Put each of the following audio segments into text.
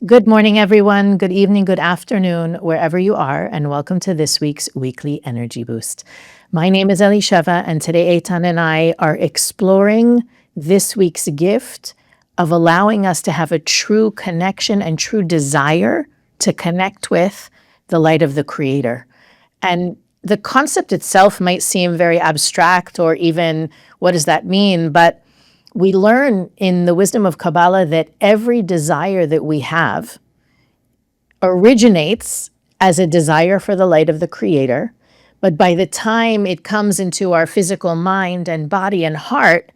Good morning, everyone. Good evening, good afternoon, wherever you are, and welcome to this week's Weekly Energy Boost. My name is Elisheva, and today Eitan and I are exploring this week's gift of allowing us to have a true connection and true desire to connect with the light of the Creator. And the concept itself might seem very abstract or even, what does that mean? But we learn in the wisdom of Kabbalah that every desire that we have originates as a desire for the light of the Creator. But by the time it comes into our physical mind and body and heart,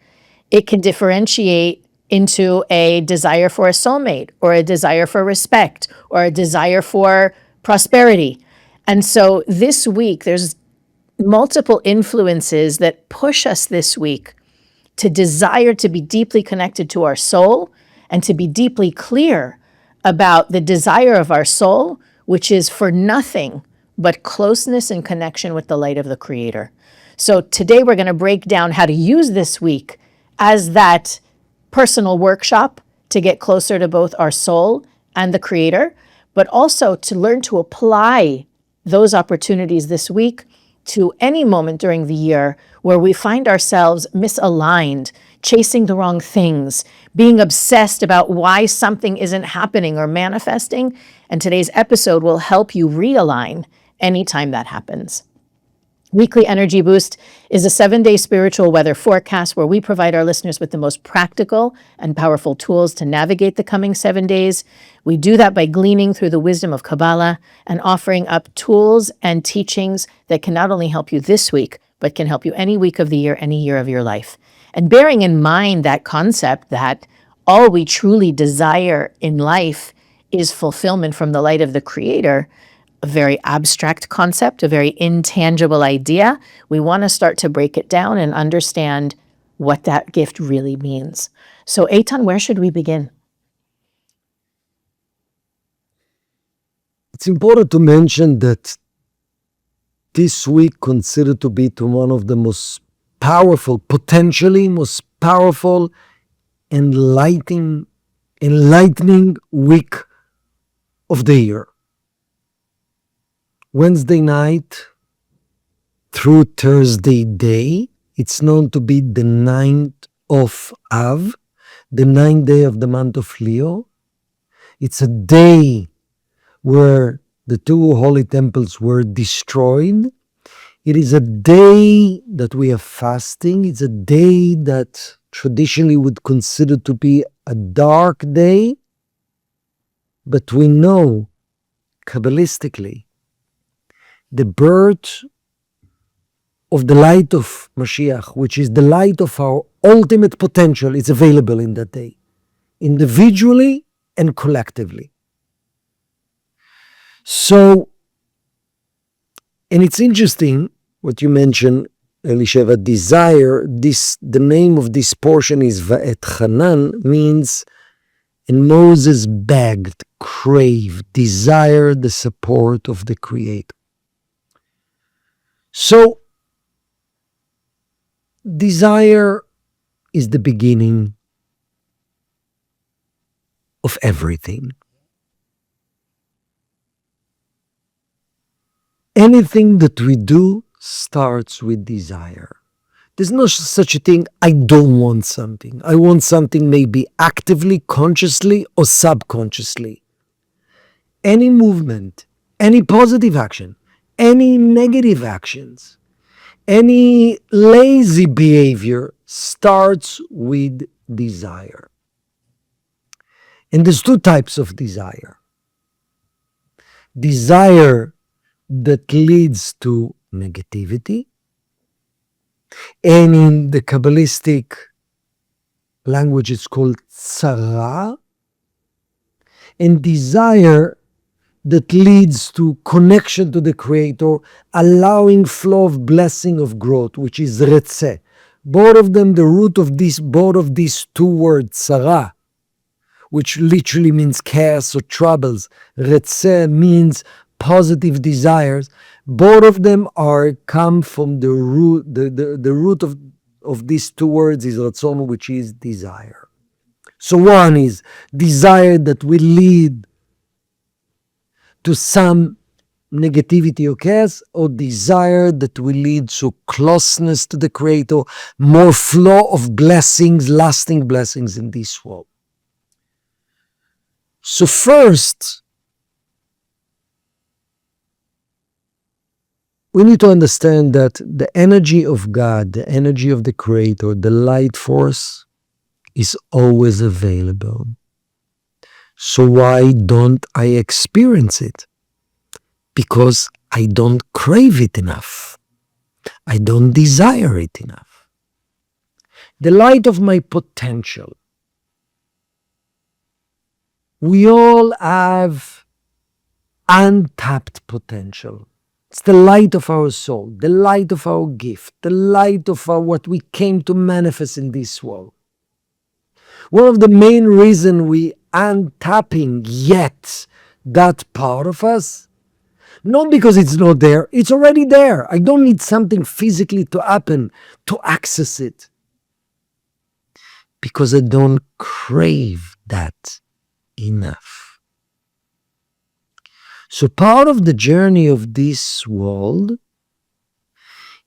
it can differentiate into a desire for a soulmate or a desire for respect or a desire for prosperity. And so this week, there's multiple influences that push us this week to desire to be deeply connected to our soul and to be deeply clear about the desire of our soul, which is for nothing but closeness and connection with the light of the Creator. So today we're going to break down how to use this week as that personal workshop to get closer to both our soul and the Creator, but also to learn to apply those opportunities this week to any moment during the year where we find ourselves misaligned, chasing the wrong things, being obsessed about why something isn't happening or manifesting. And today's episode will help you realign anytime that happens. Weekly Energy Boost is a 7-day spiritual weather forecast where we provide our listeners with the most practical and powerful tools to navigate the coming 7 days. We do that by gleaning through the wisdom of Kabbalah and offering up tools and teachings that can not only help you this week, but can help you any week of the year, any year of your life. And bearing in mind that concept that all we truly desire in life is fulfillment from the light of the Creator, a very abstract concept, a very intangible idea. We want to start to break it down and understand what that gift really means. So, Eitan, where should we begin? It's important to mention that this week considered to be one of the most powerful, potentially most powerful, enlightening week of the year. Wednesday night through Thursday day, it's known to be the 9th of Av, the 9th day of the month of Leo. It's a day where the two holy temples were destroyed. It is a day that we are fasting. It's a day that traditionally would consider to be a dark day. But we know, Kabbalistically, the birth of the light of Mashiach, which is the light of our ultimate potential, is available in that day, individually and collectively. So, and it's interesting what you mentioned, Elisheva, desire. The name of this portion is Va'et Hanan, means, and Moses begged, craved, desired the support of the Creator. So, desire is the beginning of everything. Anything that we do starts with desire. There's no such a thing, I don't want something. I want something maybe actively, consciously, or subconsciously. Any movement, any positive action, any negative actions, any lazy behavior starts with desire. And there's two types of desire. Desire that leads to negativity, and in the Kabbalistic language it's called tzara, and desire that leads to connection to the Creator, allowing flow of blessing of growth, which is retzeh. Both of them, the root of both of these two words, tzara, which literally means chaos or troubles, retzeh means positive desires. Both of them come from the root. The root of these two words is ratzon, which is desire. So one is desire that will lead to some negativity or chaos, or desire that will lead to closeness to the Creator, more flow of blessings, lasting blessings in this world. So first, we need to understand that the energy of God, the energy of the Creator, the light force is always available. So why don't I experience it? Because I don't crave it enough. I don't desire it enough. The light of my potential. We all have untapped potential. It's the light of our soul, the light of our gift, the light of what we came to manifest in this world. One of the main reasons we aren't tapping yet that part of us, not because it's not there, it's already there. I don't need something physically to happen to access it. Because I don't crave that enough. So part of the journey of this world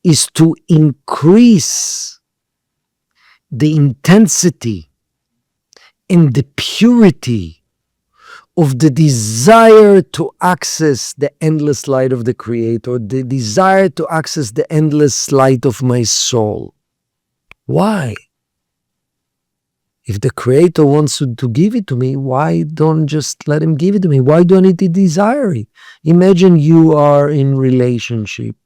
is to increase the intensity and the purity of the desire to access the endless light of the Creator, the desire to access the endless light of my soul. Why? If the Creator wants to give it to me, why don't just let Him give it to me? Why do I need to desire it? Imagine you are in relationship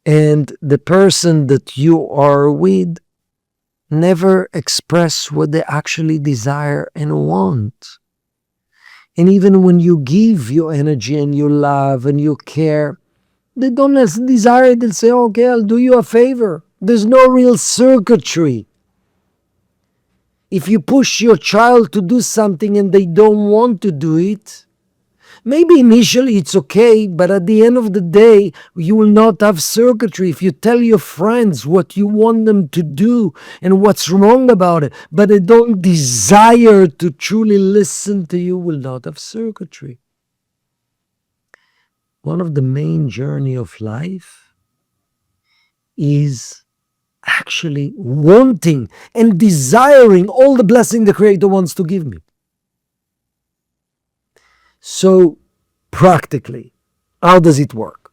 and the person that you are with never express what they actually desire and want. And even when you give your energy and your love and your care, they don't desire it. They'll say, okay, I'll do you a favor. There's no real circuitry. If you push your child to do something and they don't want to do it, maybe initially it's okay, but at the end of the day, you will not have circuitry. If you tell your friends what you want them to do and what's wrong about it, but they don't desire to truly listen to you, will not have circuitry. One of the main journey of life is actually wanting and desiring all the blessing the Creator wants to give me. So practically, how does it work?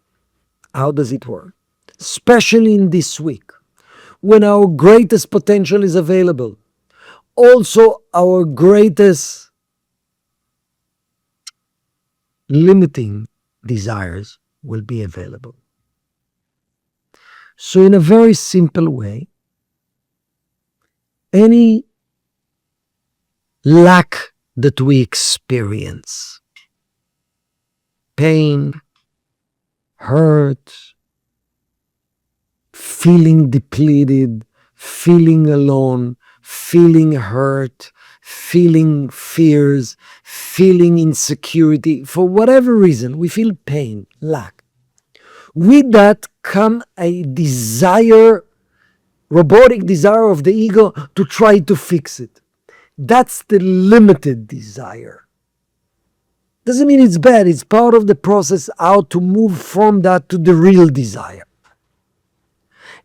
How does it work? Especially in this week, when our greatest potential is available, also our greatest limiting desires will be available. So in a very simple way, any lack that we experience, pain, hurt, feeling depleted, feeling alone, feeling hurt, feeling fears, feeling insecurity, for whatever reason, we feel pain, lack. With that come a desire, robotic desire of the ego to try to fix it. That's the limited desire. Doesn't mean it's bad, it's part of the process how to move from that to the real desire.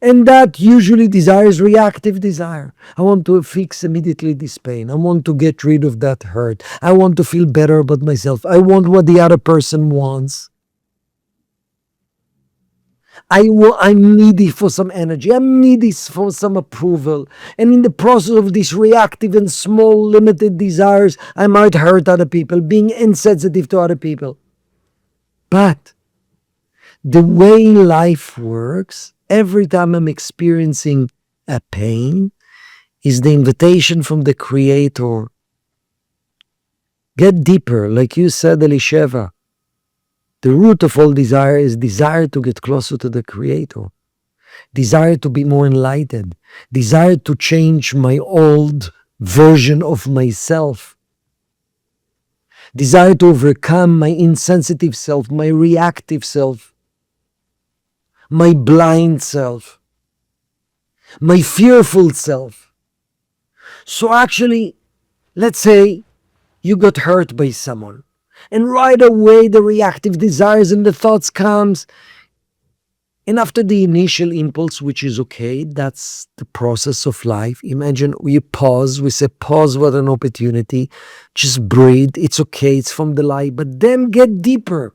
And that usually desires reactive desire. I want to fix immediately this pain. I want to get rid of that hurt. I want to feel better about myself. I want what the other person wants. I'm needy for some energy. I'm needy for some approval. And in the process of these reactive and small limited desires, I might hurt other people, being insensitive to other people. But the way life works, every time I'm experiencing a pain, is the invitation from the Creator. Get deeper, like you said, Elisheva. The root of all desire is desire to get closer to the Creator. Desire to be more enlightened. Desire to change my old version of myself. Desire to overcome my insensitive self, my reactive self, my blind self, my fearful self. So actually, let's say you got hurt by someone, and right away the reactive desires and the thoughts comes. And after the initial impulse, which is okay, that's the process of life. Imagine we pause, we say, pause, what an opportunity. Just breathe. It's okay, it's from the light. But then get deeper.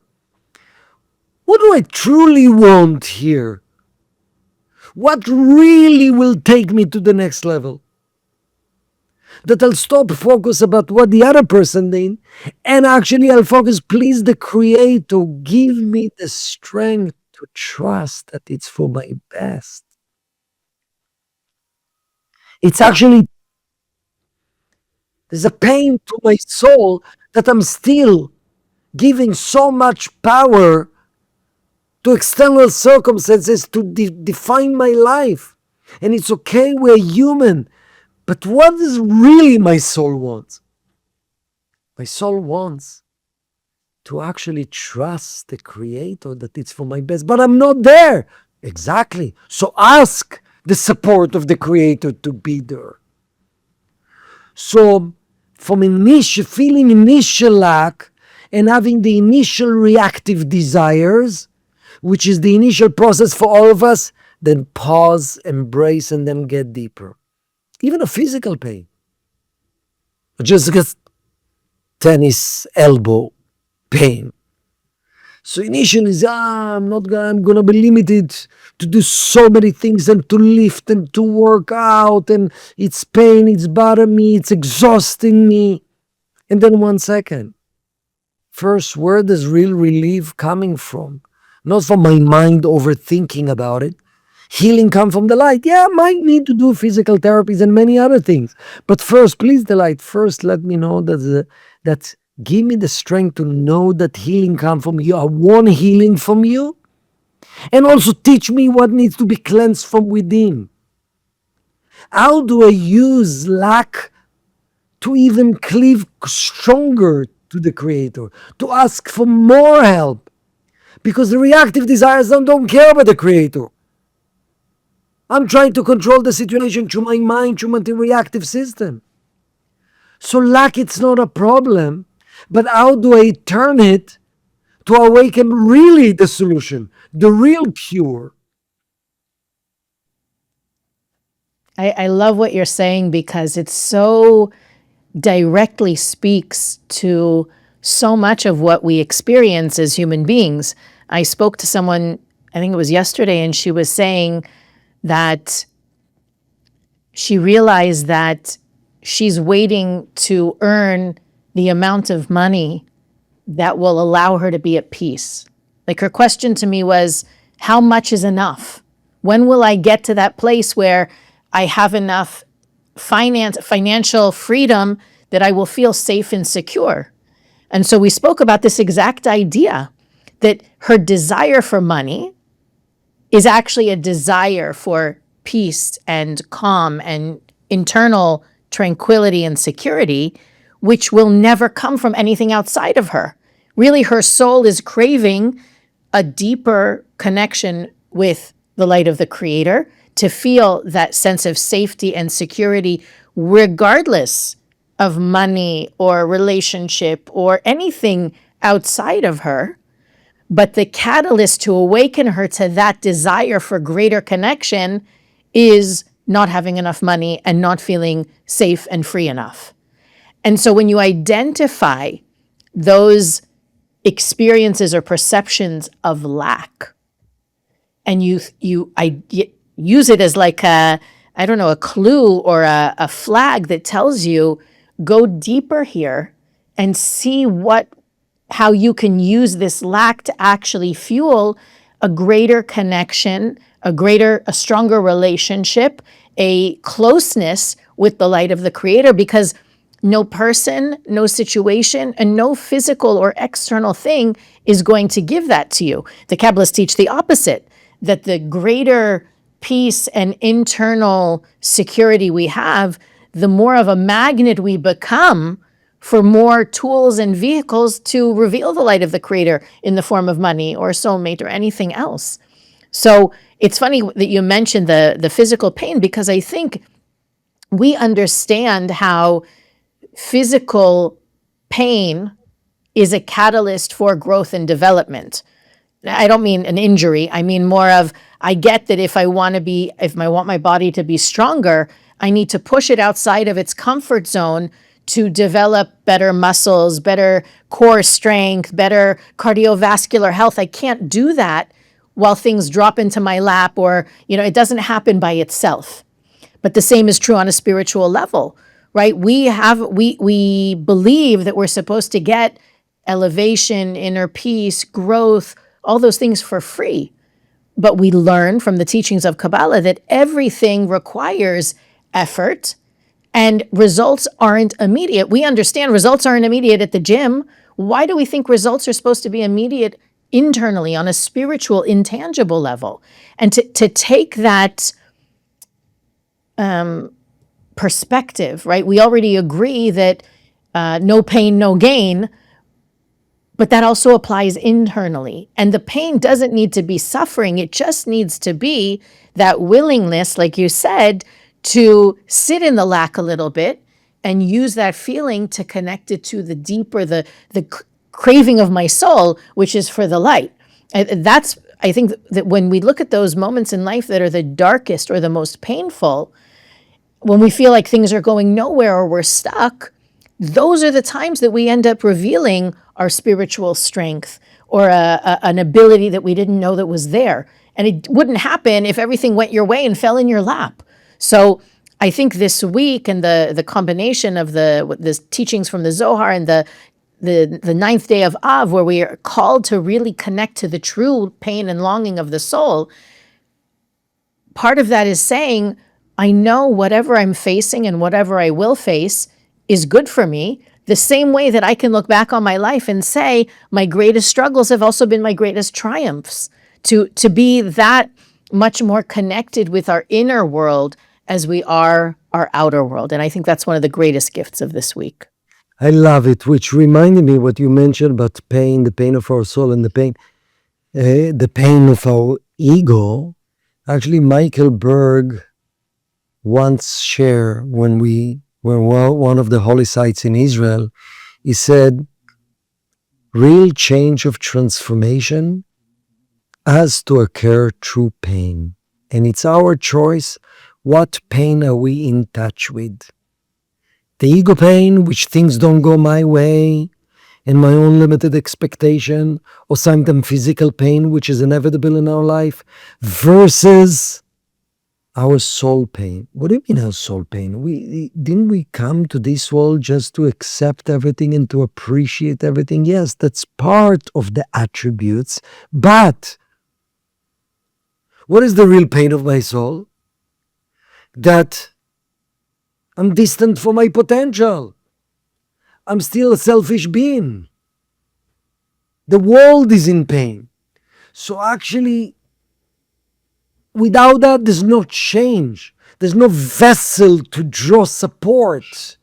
What do I truly want here? What really will take me to the next level? That I'll stop focus about what the other person did, and actually I'll focus, please, the Creator, give me the strength to trust that it's for my best. It's actually, there's a pain to my soul that I'm still giving so much power to external circumstances to define my life. And it's okay, we're human. But what does really my soul want? My soul wants to actually trust the Creator that it's for my best. But I'm not there. Exactly. So ask the support of the Creator to be there. So from feeling initial lack and having the initial reactive desires, which is the initial process for all of us, then pause, embrace, and then get deeper. Even a physical pain. Just get tennis elbow pain. So initially, I'm gonna be limited to do so many things and to lift and to work out, and it's pain, it's bothering me, it's exhausting me. And then 1 second. First, where does real relief coming from? Not from my mind overthinking about it. Healing come from the light. Yeah, I might need to do physical therapies and many other things. But first, please, the light. First, let me know that give me the strength to know that healing come from you. I want healing from you. And also teach me what needs to be cleansed from within. How do I use lack to even cleave stronger to the Creator, to ask for more help? Because the reactive desires don't care about the Creator. I'm trying to control the situation through my mind, through my reactive system. So lack, it's not a problem, but how do I turn it to awaken really the solution, the real cure? I love what you're saying because it so directly speaks to so much of what we experience as human beings. I spoke to someone, I think it was yesterday, and she was saying that she realized that she's waiting to earn the amount of money that will allow her to be at peace. Like her question to me was, how much is enough? When will I get to that place where I have enough financial freedom that I will feel safe and secure? And so we spoke about this exact idea that her desire for money is actually a desire for peace and calm and internal tranquility and security, which will never come from anything outside of her. Really, her soul is craving a deeper connection with the light of the Creator to feel that sense of safety and security, regardless of money or relationship or anything outside of her. But the catalyst to awaken her to that desire for greater connection is not having enough money and not feeling safe and free enough. And so when you identify those experiences or perceptions of lack, and you use it as like a, I don't know, a clue or a flag that tells you, go deeper here and see how you can use this lack to actually fuel a greater connection, a stronger relationship, a closeness with the light of the Creator, because no person, no situation, and no physical or external thing is going to give that to you. The Kabbalists teach the opposite, that the greater peace and internal security we have, the more of a magnet we become for more tools and vehicles to reveal the light of the Creator in the form of money or soulmate or anything else. So it's funny that you mentioned the physical pain, because I think we understand how physical pain is a catalyst for growth and development. I don't mean an injury. I mean more of, I get that if I want my body to be stronger, I need to push it outside of its comfort zone to develop better muscles, better core strength, better cardiovascular health. I can't do that while things drop into my lap, or, it doesn't happen by itself. But the same is true on a spiritual level, right? We believe that we're supposed to get elevation, inner peace, growth, all those things for free. But we learn from the teachings of Kabbalah that everything requires effort and results aren't immediate. We understand results aren't immediate at the gym. Why do we think results are supposed to be immediate internally on a spiritual, intangible level? And to take that perspective, right? We already agree that no pain, no gain, but that also applies internally. And the pain doesn't need to be suffering. It just needs to be that willingness, like you said, to sit in the lack a little bit and use that feeling to connect it to the deeper, the craving of my soul, which is for the light. I think that when we look at those moments in life that are the darkest or the most painful, when we feel like things are going nowhere or we're stuck, those are the times that we end up revealing our spiritual strength or an ability that we didn't know that was there. And it wouldn't happen if everything went your way and fell in your lap. So I think this week and the combination of the teachings from the Zohar and the ninth day of Av, where we are called to really connect to the true pain and longing of the soul, part of that is saying, I know whatever I'm facing and whatever I will face is good for me, the same way that I can look back on my life and say, my greatest struggles have also been my greatest triumphs. To be that much more connected with our inner world as we are our outer world. And I think that's one of the greatest gifts of this week. I love it, which reminded me what you mentioned about pain, the pain of our soul and the pain of our ego. Actually, Michael Berg once shared when we were one of the holy sites in Israel, he said, real change of transformation has to occur through pain. And it's our choice, what pain are we in touch with? The ego pain, which things don't go my way, and my own limited expectation, or sometimes physical pain, which is inevitable in our life, versus our soul pain. What do you mean our soul pain? Didn't we come to this world just to accept everything and to appreciate everything? Yes, that's part of the attributes. But what is the real pain of my soul? That I'm distant from my potential. I'm still a selfish being. The world is in pain. So actually, without that, there's no change. There's no vessel to draw support.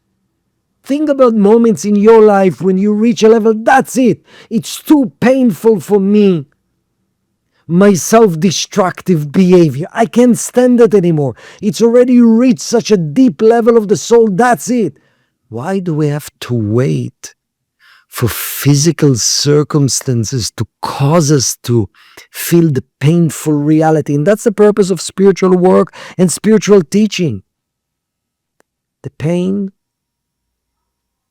Think about moments in your life when you reach a level, that's it. It's too painful for me. My self-destructive behavior. I can't stand it anymore. It's already reached such a deep level of the soul, that's it. Why do we have to wait for physical circumstances to cause us to feel the painful reality? And that's the purpose of spiritual work and spiritual teaching. The pain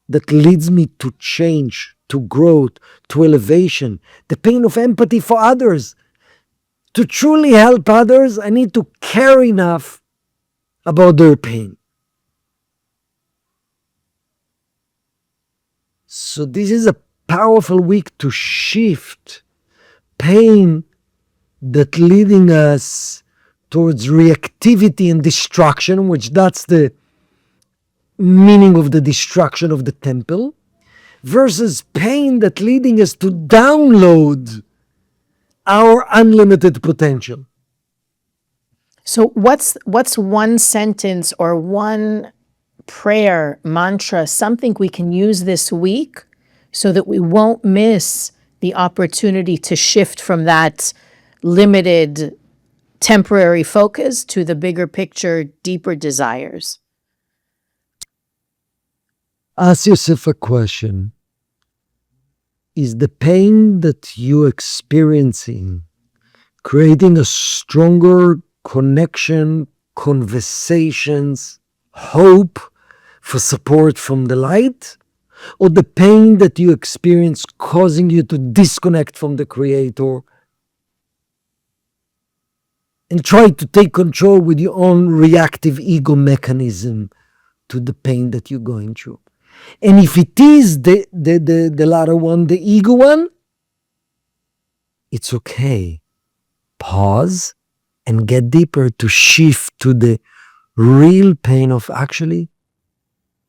that leads me to change, to growth, to elevation. The pain of empathy for others. To truly help others, I need to care enough about their pain. So this is a powerful week to shift pain that leading us towards reactivity and destruction, which that's the meaning of the destruction of the temple, versus pain that leading us to download our unlimited potential. So what's one sentence or one prayer, mantra, something we can use this week so that we won't miss the opportunity to shift from that limited temporary focus to the bigger picture, deeper desires? Ask yourself a question. is the pain that you're experiencing creating a stronger connection, conversations, hope for support from the light, or the pain that you experience causing you to disconnect from the Creator and try to take control with your own reactive ego mechanism to the pain that you're going through. And if it is the latter one, the ego one, it's okay. Pause and get deeper to shift to the real pain of actually,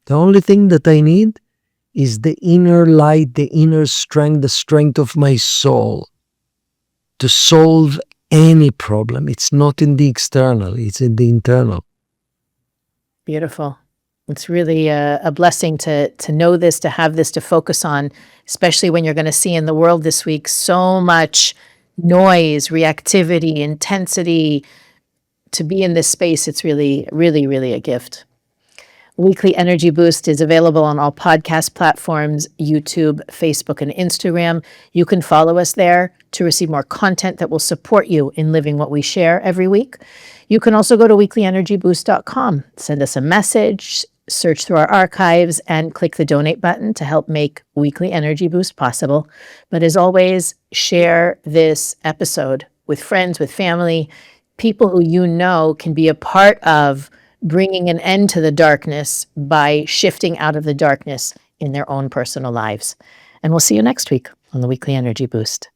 the only thing that I need is the inner light, the inner strength, the strength of my soul to solve any problem. It's not in the external, it's in the internal. Beautiful. It's really a blessing to know this, to have this to focus on, especially when you're going to see in the world this week so much noise, reactivity, intensity. To be in this space, it's really, really, really a gift. Weekly Energy Boost is available on all podcast platforms, YouTube, Facebook, and Instagram. You can follow us there to receive more content that will support you in living what we share every week. You can also go to weeklyenergyboost.com, send us a message, search through our archives, and click the donate button to help make Weekly Energy Boost possible. But as always, share this episode with friends, with family, people who you know can be a part of bringing an end to the darkness by shifting out of the darkness in their own personal lives. And we'll see you next week on the Weekly Energy Boost.